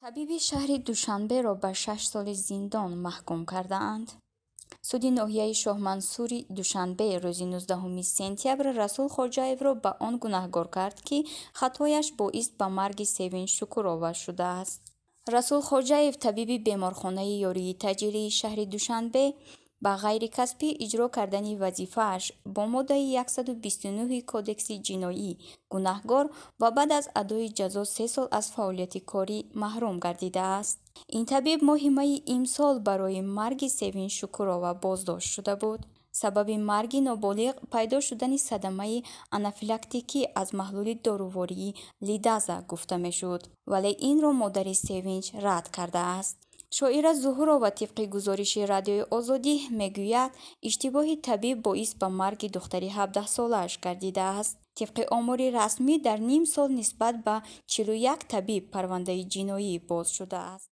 табиби шаҳри Душанберо ба 6 соли зиндон маҳкум кардаанд. суди ноҳияи Шоҳмансури Душанбе рӯзи 19 сентябр Расул Хоҷаевро ба он гунаҳкор кард, ки хатояш боис ба марги Севинч Шукурова шудааст. Расул Хоҷаев, табиби беморхонаи ёрии таҷирии шаҳри Душанбе, ба ғайрикасбӣ иҷро кардани вазифааш бо моддаи 129 Кодекси ҷиноӣ гунаҳкор ва баъд аз адои ҷазо 3 сол аз фаъолияти корӣ маҳрум гардидааст. Ин табиб моҳи майи имсол барои марги Севинч Шукурова боздошт шуда буд. Сабаби марги ноболиғ пайдо шудани садамаи анафилактикӣ аз маҳлули дорувории Лидаза гуфта мешуд, вале инро модари Севинч рад кардааст. шоира Зуҳурова тибқи гузориши Радиои Озодӣ мегӯяд, иштибоҳи табиб боис ба марги духтари 17-солааш гардидааст. тибқи омори расмӣ дар ним сол нисбат ба 41 табиб парвандаи ҷиноӣ боз шудааст.